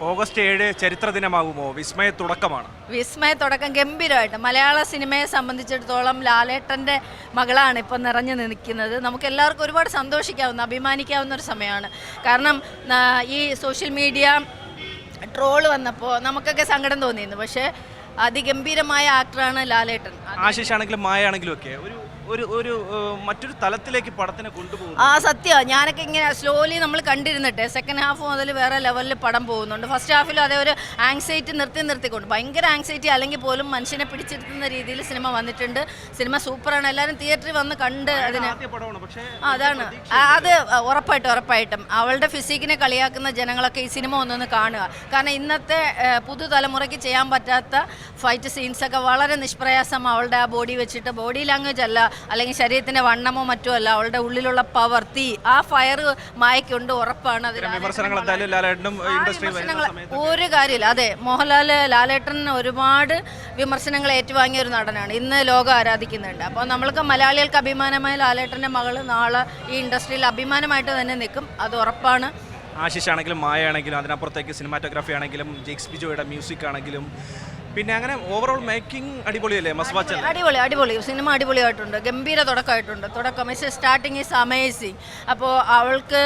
August 7 ചരിത്ര ദിനമാകുമോ? വിസ്മയ തുടക്കമാണ്. വിസ്മയ തുടക്കം ഗംഭീരമായിട്ട്. മലയാള സിനിമയെ സംബന്ധിച്ചിടത്തോളം ലാലേട്ടൻ്റെ മകളാണ് ഇപ്പോൾ നിറഞ്ഞു നിൽക്കുന്നത്. നമുക്ക് എല്ലാവർക്കും ഒരുപാട് സന്തോഷിക്കാവുന്ന, അഭിമാനിക്കാവുന്ന ഒരു സമയമാണ്. കാരണം ഈ സോഷ്യൽ മീഡിയ ട്രോള് വന്നപ്പോൾ നമുക്കൊക്കെ സങ്കടം തോന്നിയിരുന്നു. പക്ഷേ അതിഗംഭീരമായ ആക്ടറാണ് ലാലേട്ടൻ. ആശിഷാണെങ്കിലും മായ ആണെങ്കിലും ഒക്കെ ഒരു മറ്റൊരു തലത്തിലേക്ക് പടത്തിനെ കൊണ്ടുപോകുന്നു. സത്യമാണ്. ഞാനൊക്കെ ഇങ്ങനെ സ്ലോലി നമ്മൾ കണ്ടിരുന്നിട്ട് സെക്കൻഡ് ഹാഫ് മുതൽ വേറെ ലെവലിൽ പടം പോകുന്നുണ്ട്. ഫസ്റ്റ് ഹാഫിൽ അതേ ഒരു ആങ്സൈറ്റി നിർത്തിക്കൊണ്ട് ഭയങ്കര ആങ്സൈറ്റി അല്ലെങ്കിൽ പോലും മനുഷ്യനെ പിടിച്ചിരുത്തുന്ന രീതിയിൽ സിനിമ വന്നിട്ടുണ്ട്. സിനിമ സൂപ്പറാണ്. എല്ലാവരും തിയേറ്ററിൽ വന്ന് കണ്ട് അതിന് അതാണ് അത് ഉറപ്പായിട്ടും അവളുടെ ഫിസിക്കിനെ കളിയാക്കുന്ന ജനങ്ങളൊക്കെ ഈ സിനിമ ഒന്നൊന്ന് കാണുക. കാരണം ഇന്നത്തെ പുതുതലമുറയ്ക്ക് ചെയ്യാൻ പറ്റാത്ത ഫൈറ്റ് സീൻസൊക്കെ വളരെ നിഷ്പ്രയാസം അവളുടെ ആ ബോഡി വെച്ചിട്ട്, ബോഡി ലാംഗ്വേജ് അല്ല അല്ലെങ്കിൽ ശരീരത്തിൻ്റെ വണ്ണമോ മറ്റോ അല്ല, അവളുടെ ഉള്ളിലുള്ള പവർ, തീ, ആ ഫയർ മായക്കുണ്ട്. ഉറപ്പാണ്. ഒരു കാര്യമില്ല. അതെ, മോഹൻലാൽ ലാലേട്ടൻ ഒരുപാട് വിമർശനങ്ങൾ ഏറ്റുവാങ്ങിയ ഒരു നടനാണ്. ഇന്ന് ലോകം ആരാധിക്കുന്നുണ്ട്. അപ്പോൾ നമ്മൾക്ക് മലയാളികൾക്ക് അഭിമാനമായ ലാലേട്ടൻ്റെ മകൾ നാളെ ഈ ഇൻഡസ്ട്രിയിൽ അഭിമാനമായിട്ട് തന്നെ നിൽക്കും. അത് ഉറപ്പാണ്. ആശിഷ് ആണെങ്കിലും മായ ആണെങ്കിലും അതിനപ്പുറത്തേക്ക് സിനിമാറ്റോഗ്രാഫി ആണെങ്കിലും ജെയ്ക്സ് ബിജോയുടെ മ്യൂസിക് ആണെങ്കിലും പിന്നെ അങ്ങനെ ഓവറോൾ മേക്കിംഗ് അടിപൊളിയല്ലേ? അടിപൊളി സിനിമ അടിപൊളിയായിട്ടുണ്ട്. ഗംഭീര തുടക്കം സ്റ്റാർട്ടിങ് ഈസ് അമേസിങ്. അപ്പോൾ അവൾക്ക്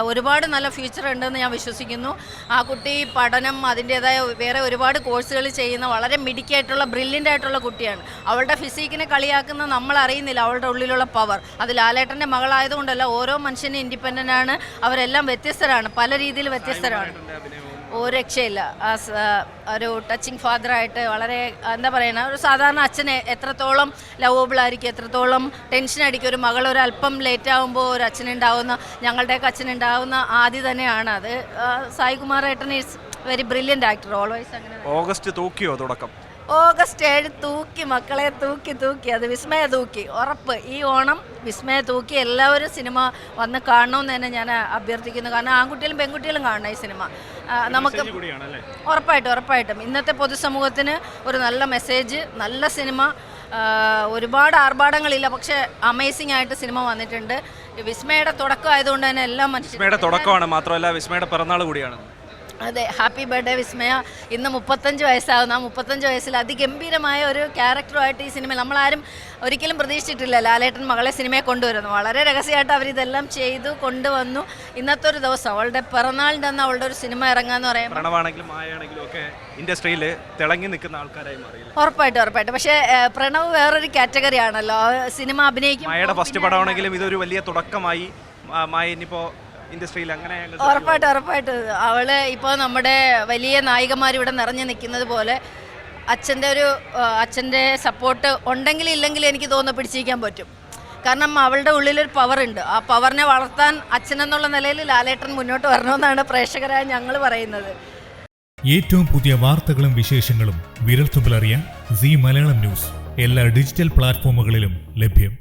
ഒരുപാട് നല്ല ഫ്യൂച്ചർ ഉണ്ടെന്ന് ഞാൻ വിശ്വസിക്കുന്നു. ആ കുട്ടി പഠനം അതിൻ്റേതായ വേറെ ഒരുപാട് കോഴ്സുകൾ ചെയ്യുന്ന വളരെ മിടുക്കിയായിട്ടുള്ള ബ്രില്യൻ്റ് ആയിട്ടുള്ള കുട്ടിയാണ്. അവളുടെ ഫിസിക്കിനെ കളിയാക്കുന്ന നമ്മൾ അറിയുന്നില്ല അവളുടെ ഉള്ളിലുള്ള പവർ. അത് ലാലേട്ടൻ്റെ മകളായതുകൊണ്ടല്ല, ഓരോ മനുഷ്യനും ഇൻഡിപെൻഡൻ്റ് ആണ്. അവരെല്ലാം വ്യത്യസ്തരാണ്, പല രീതിയിൽ വ്യത്യസ്തരാണ്. ഒരു രക്ഷയില്ല. ഒരു ടച്ചിങ് ഫാദറായിട്ട് വളരെ എന്താ പറയുക, ഒരു സാധാരണ അച്ഛനെ എത്രത്തോളം ലവബിളായിരിക്കും, എത്രത്തോളം ടെൻഷൻ അടിക്കും ഒരു മകൾ ഒരു അല്പം ലേറ്റ് ആകുമ്പോൾ ഒരു അച്ഛനുണ്ടാവുന്ന, ഞങ്ങളുടെയൊക്കെ അച്ഛനുണ്ടാവുന്ന ആദ്യം തന്നെയാണ് അത്. സായികുമാർ ഏട്ടൻ is very brilliant actor always. അങ്ങനെ ഓഗസ്റ്റ് തൂക്കിയോ തുടക്കം? ഓഗസ്റ്റ് 7 തൂക്കി, മക്കളെ തൂക്കി. അത് വിസ്മയ തൂക്കി, ഉറപ്പ്. ഈ ഓണം വിസ്മയ തൂക്കി. എല്ലാവരും സിനിമ വന്ന് കാണണമെന്ന് തന്നെ ഞാൻ അഭ്യർത്ഥിക്കുന്നു. കാരണം ആൺകുട്ടികളും പെൺകുട്ടികളും കാണണം ഈ സിനിമ. നമുക്ക് ഉറപ്പായിട്ടും ഇന്നത്തെ പൊതുസമൂഹത്തിന് ഒരു നല്ല മെസ്സേജ്, നല്ല സിനിമ. ഒരുപാട് ആർഭാടങ്ങളില്ല, പക്ഷേ അമേസിംഗ് ആയിട്ട് സിനിമ വന്നിട്ടുണ്ട്. വിസ്മയുടെ തുടക്കം ആയതുകൊണ്ട് തന്നെ എല്ലാം വിസ്മയുടെ തുടക്കമാണ്, മാത്രമല്ല വിസ്മയുടെ പിറന്നാൾ കൂടിയാണ്. അതെ, ഹാപ്പി ബർത്ത്ഡേ വിസ്മയ. ഇന്ന് 35 വയസ്സാകുന്നു. ആ 35 വയസ്സിൽ അതിഗംഭീരമായ ഒരു ക്യാരക്ടറുമായിട്ട് ഈ സിനിമയിൽ നമ്മളാരും ഒരിക്കലും പ്രതീക്ഷിച്ചിട്ടില്ല ലാലേട്ടൻ മകളെ സിനിമയെ കൊണ്ടുവരുന്നു. വളരെ രഹസ്യമായിട്ട് അവരിതെല്ലാം ചെയ്തു കൊണ്ടുവന്നു. ഇന്നത്തെ ഒരു ദിവസം അവളുടെ പിറന്നാളിൻ്റെ അന്ന് അവളുടെ ഒരു സിനിമ ഇറങ്ങാന്ന് പറയുമ്പോൾ ഇൻഡസ്ട്രിയിൽ തിളങ്ങി നിൽക്കുന്ന ആൾക്കാരായി മാറി. ഉറപ്പായിട്ടും. പക്ഷേ പ്രണവ് വേറൊരു കാറ്റഗറി ആണല്ലോ, സിനിമ അഭിനയിക്കും. മായയുടെ ഫസ്റ്റ് പടമാണെങ്കിലും ഇതൊരു വലിയ തുടക്കമായി. മായ ഇനിയിപ്പോൾ ഇൻഡസ്ട്രിയിൽ അങ്ങനെ ഉറപ്പായിട്ടും അവള് ഇപ്പോൾ നമ്മുടെ വലിയ നായികമാർ ഇവിടെ നിറഞ്ഞു നിൽക്കുന്നത് പോലെ അച്ഛൻ്റെ സപ്പോർട്ട് ഉണ്ടെങ്കിൽ ഇല്ലെങ്കിൽ എനിക്ക് തോന്നുന്നു പിടിച്ചിരിക്കാൻ പറ്റും. കാരണം അവളുടെ ഉള്ളിലൊരു പവറുണ്ട്. ആ പവറിനെ വളർത്താൻ അച്ഛനെന്നുള്ള നിലയിൽ ലാലേട്ടൻ മുന്നോട്ട് വരണമെന്നാണ് പ്രേക്ഷകരായ ഞങ്ങൾ പറയുന്നത്. ഏറ്റവും പുതിയ വാർത്തകളും വിശേഷങ്ങളും വിരൽത്തുമ്പിലറിയാൻ സീ മലയാളം ന്യൂസ് എല്ലാ ഡിജിറ്റൽ പ്ലാറ്റ്ഫോമുകളിലും ലഭ്യം.